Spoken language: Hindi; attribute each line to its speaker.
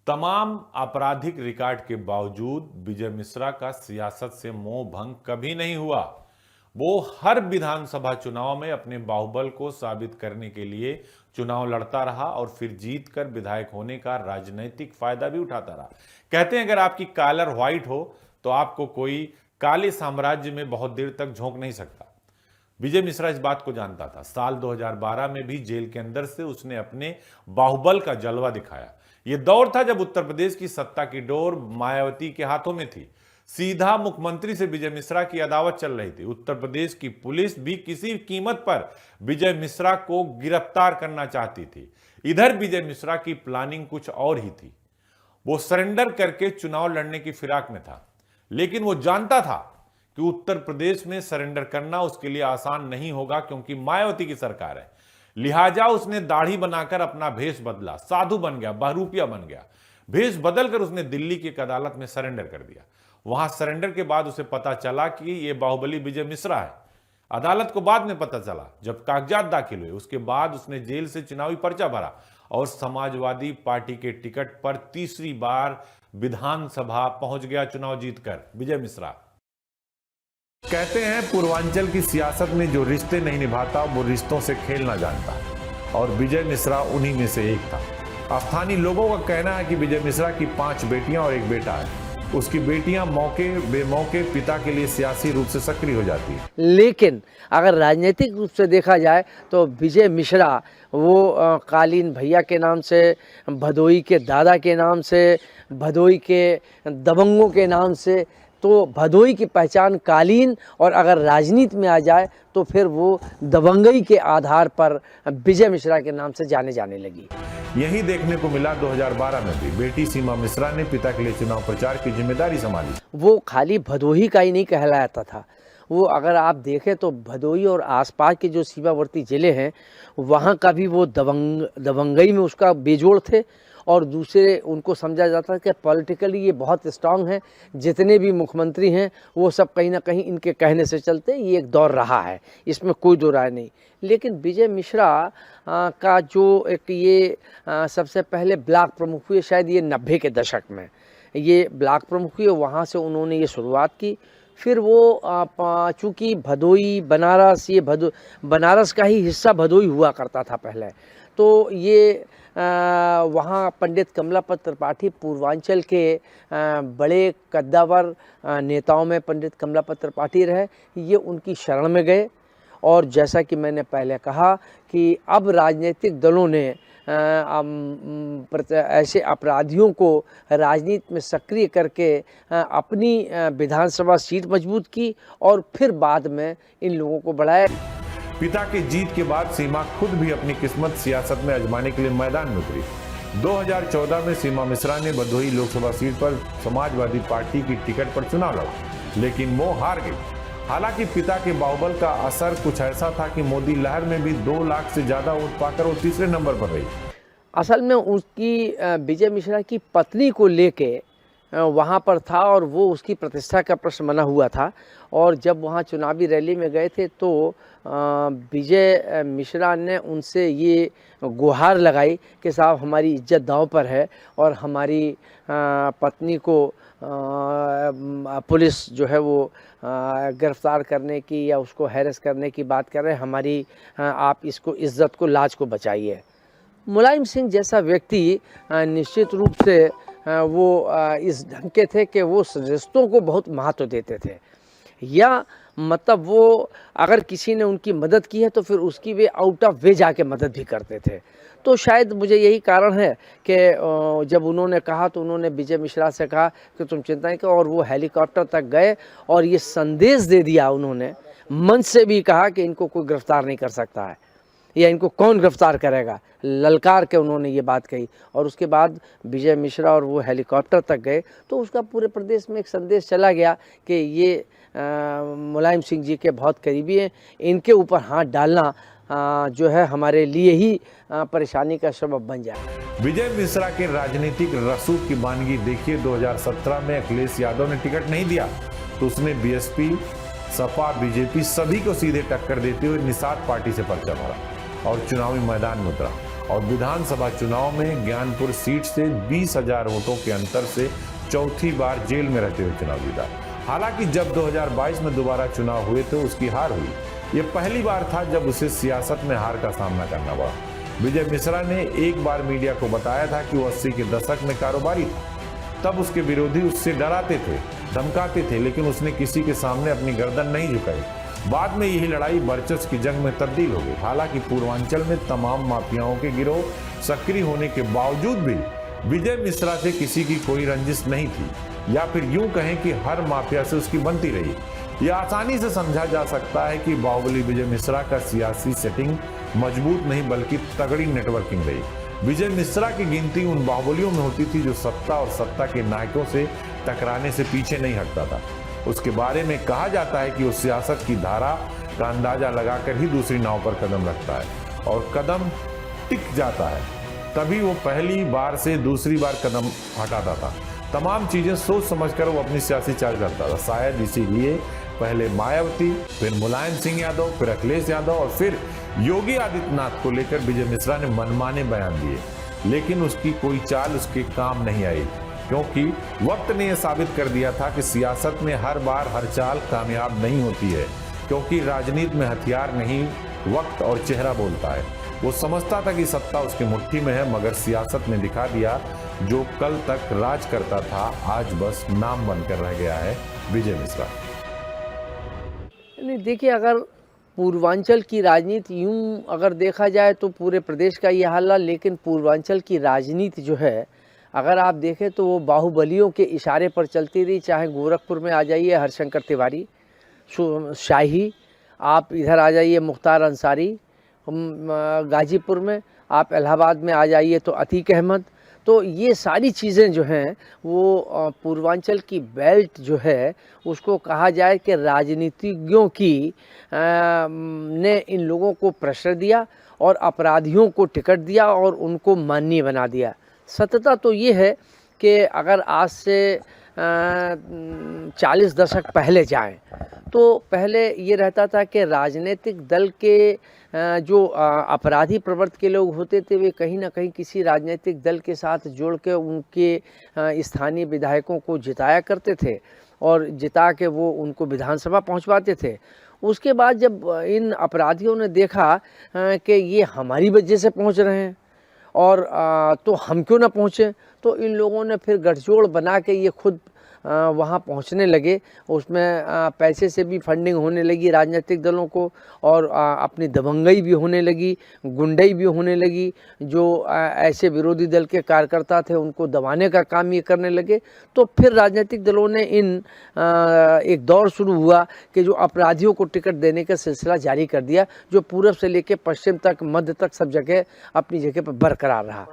Speaker 1: तमाम आपराधिक रिकॉर्ड के बावजूद विजय मिश्रा का सियासत से मोह भंग कभी नहीं हुआ। वो हर विधानसभा चुनाव में अपने बाहुबल को साबित करने के लिए चुनाव लड़ता रहा और फिर जीत कर विधायक होने का राजनीतिक फायदा भी उठाता रहा। कहते हैं अगर आपकी कॉलर व्हाइट हो तो आपको कोई काले साम्राज्य में बहुत देर तक झोंक नहीं सकता। विजय मिश्रा इस बात को जानता था। साल 2012 में भी जेल के अंदर से उसने अपने बाहुबल का जलवा दिखाया। यह दौर था जब उत्तर प्रदेश की सत्ता की डोर मायावती के हाथों में थी। सीधा मुख्यमंत्री से विजय मिश्रा की अदावत चल रही थी। उत्तर प्रदेश की पुलिस भी किसी कीमत पर विजय मिश्रा को गिरफ्तार करना चाहती थी। इधर विजय मिश्रा की प्लानिंग कुछ और ही थी। वो सरेंडर करके चुनाव लड़ने की फिराक में था, लेकिन वो जानता था कि उत्तर प्रदेश में सरेंडर करना उसके लिए आसान नहीं होगा, क्योंकि मायावती की सरकार है। लिहाजा उसने दाढ़ी बनाकर अपना भेष बदला, साधु बन गया, बहरूपिया बन गया। भेष बदलकर उसने दिल्ली की एक अदालत में सरेंडर कर दिया। वहां सरेंडर के बाद उसे पता चला कि यह बाहुबली विजय मिश्रा है। अदालत को बाद में पता चला जब कागजात दाखिल हुए। उसके बाद उसने जेल से चुनावी पर्चा भरा और समाजवादी पार्टी के टिकट पर तीसरी बार विधानसभा पहुंच गया चुनाव जीतकर विजय मिश्रा। कहते हैं पूर्वांचल की सियासत में जो रिश्ते नहीं निभाता वो रिश्तों से खेलना जानता, और विजय मिश्रा उन्हीं में से एक था। स्थानीय लोगों का कहना है कि विजय मिश्रा की 5 बेटियां और 1 बेटा है। उसकी बेटियां मौके बेमौके पिता के लिए सियासी रूप से सक्रिय हो जाती है।
Speaker 2: लेकिन अगर राजनीतिक रूप से देखा जाए तो विजय मिश्रा वो कालीन भैया के नाम से, भदोई के दादा के नाम से, भदोई के दबंगों के नाम से, तो भदोई की पहचान कालीन, और अगर राजनीति में आ जाए तो फिर वो दबंगई के आधार पर विजय मिश्रा के नाम से जाने लगी।
Speaker 1: यही देखने को मिला 2012 में भी। बेटी सीमा मिश्रा ने पिता के लिए चुनाव प्रचार की जिम्मेदारी संभाली।
Speaker 2: वो खाली भदोही का ही नहीं कहलाता था। वो अगर आप देखें तो भदोई और आसपास के जो सीमावर्ती ज़िले हैं वहाँ का भी वो दबंगई में उसका बेजोड़ थे, और दूसरे उनको समझा जाता है कि पॉलिटिकली ये बहुत स्ट्रांग है। जितने भी मुख्यमंत्री हैं वो सब कहीं ना कहीं इनके कहने से चलते। ये एक दौर रहा है, इसमें कोई दो राय नहीं। लेकिन विजय मिश्रा का जो एक ये सबसे पहले ब्लॉक प्रमुख हुए, शायद ये 90 के दशक में ये ब्लॉक प्रमुख हुए, वहाँ से उन्होंने ये शुरुआत की। फिर वो चूँकि भदोई बनारस, ये बनारस का ही हिस्सा भदोई हुआ करता था पहले, तो ये वहाँ पंडित कमलापत त्रिपाठी पूर्वांचल के बड़े कद्दावर नेताओं में पंडित कमलापत त्रिपाठी रहे। ये उनकी शरण में गए, और जैसा कि मैंने पहले कहा कि अब राजनीतिक दलों ने ऐसे अपराधियों को राजनीति में सक्रिय करके अपनी विधानसभा सीट मजबूत की, और फिर बाद में इन लोगों को बढ़ाया।
Speaker 1: पिता की जीत के बाद सीमा खुद भी अपनी किस्मत सियासत में आजमाने के लिए मैदान में उतरी। 2014 में सीमा मिश्रा ने भदोही लोकसभा सीट पर समाजवादी पार्टी की टिकट पर चुनाव लड़ा, लेकिन वो हार गई। हालांकि पिता के बाहुबल का असर कुछ ऐसा था कि मोदी लहर में भी 2 लाख से ज्यादा वोट पाकर वो तीसरे नंबर पर रही।
Speaker 2: असल में उसकी विजय मिश्रा की पत्नी को लेके वहाँ पर था, और वो उसकी प्रतिष्ठा का प्रश्न बना हुआ था। और जब वहाँ चुनावी रैली में गए थे तो विजय मिश्रा ने उनसे ये गुहार लगाई कि साहब हमारी इज्जत दांव पर है, और हमारी पत्नी को पुलिस जो है वो गिरफ्तार करने की या उसको हैरेस करने की बात कर रहे हैं। हमारी आप इसको इज्जत को, लाज को बचाइए। मुलायम सिंह जैसा व्यक्ति निश्चित रूप से वो इस ढंग के थे कि वो रिश्तों को बहुत महत्व देते थे, या मतलब वो अगर किसी ने उनकी मदद की है तो फिर उसकी वे आउट ऑफ वे जाके मदद भी करते थे। तो शायद मुझे यही कारण है कि जब उन्होंने कहा तो उन्होंने विजय मिश्रा से कहा कि तुम चिंता नहीं करो, और वो हेलीकॉप्टर तक गए और ये संदेश दे दिया। उन्होंने मंच से भी कहा कि इनको कोई गिरफ्तार नहीं कर सकता है, या इनको कौन गिरफ्तार करेगा, ललकार के उन्होंने ये बात कही। और उसके बाद विजय मिश्रा और वो हेलीकॉप्टर तक गए, तो उसका पूरे प्रदेश में एक संदेश चला गया कि ये मुलायम सिंह जी के बहुत करीबी हैं, इनके ऊपर हाथ डालना जो है हमारे लिए ही परेशानी का सबब बन जाए।
Speaker 1: विजय मिश्रा के राजनीतिक रसूख की वानगी देखिए। 2017 में अखिलेश यादव ने टिकट नहीं दिया तो उसने बीएसपी, सपा, बीजेपी सभी को सीधे टक्कर देते हुए निषाद पार्टी से पर्चा भरा और चुनावी मैदान में उतरा। और विधानसभा चुनाव में ज्ञानपुर सीट से 20,000 वोटों के अंतर से चौथी बार जेल में रहते हुए चुनाव जीता। हालांकि जब 2022 में दोबारा चुनाव हुए तो उसकी हार हुई। ये पहली बार था जब उसे सियासत में हार का सामना करना पड़ा। विजय मिश्रा ने एक बार मीडिया को बताया था कि वो 80 के दशक में कारोबारी था। तब उसके विरोधी उससे डराते थे, धमकाते थे, लेकिन उसने किसी के सामने अपनी गर्दन नहीं झुकाई। बाद में यही लड़ाई वर्चस्व की जंग में तब्दील हो गई। हालांकि पूर्वांचल में तमाम माफियाओं के गिरोह सक्रिय होने के बावजूद भी विजय मिश्रा से किसी की कोई रंजिश नहीं थी, या फिर यूं कहें कि हर माफिया से उसकी बनती रही। यह आसानी से समझा जा सकता है कि बाहुबली विजय मिश्रा का सियासी सेटिंग मजबूत नहीं बल्कि तगड़ी नेटवर्किंग रही। विजय मिश्रा की गिनती उन बाहुबलियों में होती थी जो सत्ता और सत्ता के नायकों से टकराने से पीछे नहीं हटता था। उसके बारे में कहा जाता है कि वो सियासत की धारा का अंदाजा लगाकर ही दूसरी नाव पर कदम रखता है, और कदम टिक जाता है तभी वो पहली बार से दूसरी बार कदम हटाता था। तमाम चीजें सोच समझकर वो अपनी सियासी चाल करता था। शायद इसीलिए पहले मायावती, फिर मुलायम सिंह यादव, फिर अखिलेश यादव और फिर योगी आदित्यनाथ को लेकर विजय मिश्रा ने मनमाने बयान दिए, लेकिन उसकी कोई चाल उसके काम नहीं आई, क्योंकि वक्त ने यह साबित कर दिया था कि सियासत में हर बार हर चाल कामयाब नहीं होती है, क्योंकि राजनीति में हथियार नहीं वक्त और चेहरा बोलता है। वो समझता था कि सत्ता उसकी मुट्ठी में है, मगर सियासत ने दिखा दिया जो कल तक राज करता था आज बस नाम बनकर रह गया है विजय मिश्रा।
Speaker 2: नहीं, देखिए, अगर पूर्वांचल की राजनीति यूं अगर देखा जाए तो पूरे प्रदेश का ये हाल है, लेकिन पूर्वांचल की राजनीति जो है अगर आप देखें तो वो बाहुबलियों के इशारे पर चलती रही। चाहे गोरखपुर में आ जाइए हरशंकर तिवारी शाही, आप इधर आ जाइए मुख्तार अंसारी, गाजीपुर में, आप इलाहाबाद में आ जाइए तो अतीक अहमद। तो ये सारी चीज़ें जो हैं वो पूर्वांचल की बेल्ट जो है उसको कहा जाए कि राजनीतिज्ञों की ने इन लोगों को प्रेशर दिया और अपराधियों को टिकट दिया और उनको माननीय बना दिया। सत्यता तो ये है कि अगर आज से 40 दशक पहले जाएं तो पहले ये रहता था कि राजनीतिक दल के जो अपराधी प्रवृत्ति के लोग होते थे वे कहीं ना कहीं किसी राजनीतिक दल के साथ जोड़ के उनके स्थानीय विधायकों को जिताया करते थे और जिता के वो उनको विधानसभा पहुंचवाते थे। उसके बाद जब इन अपराधियों ने देखा कि ये हमारी वजह से पहुंच रहे हैं और तो हम क्यों ना पहुँचे, तो इन लोगों ने फिर गठजोड़ बना के ये खुद वहाँ पहुँचने लगे। उसमें पैसे से भी फंडिंग होने लगी राजनीतिक दलों को और अपनी दबंगई भी होने लगी, गुंडई भी होने लगी। जो ऐसे विरोधी दल के कार्यकर्ता थे उनको दबाने का काम ये करने लगे। तो फिर राजनीतिक दलों ने एक दौर शुरू हुआ कि जो अपराधियों को टिकट देने का सिलसिला जारी कर दिया, जो पूरब से लेकर पश्चिम तक, मध्य तक सब जगह अपनी जगह पर बरकरार रहा।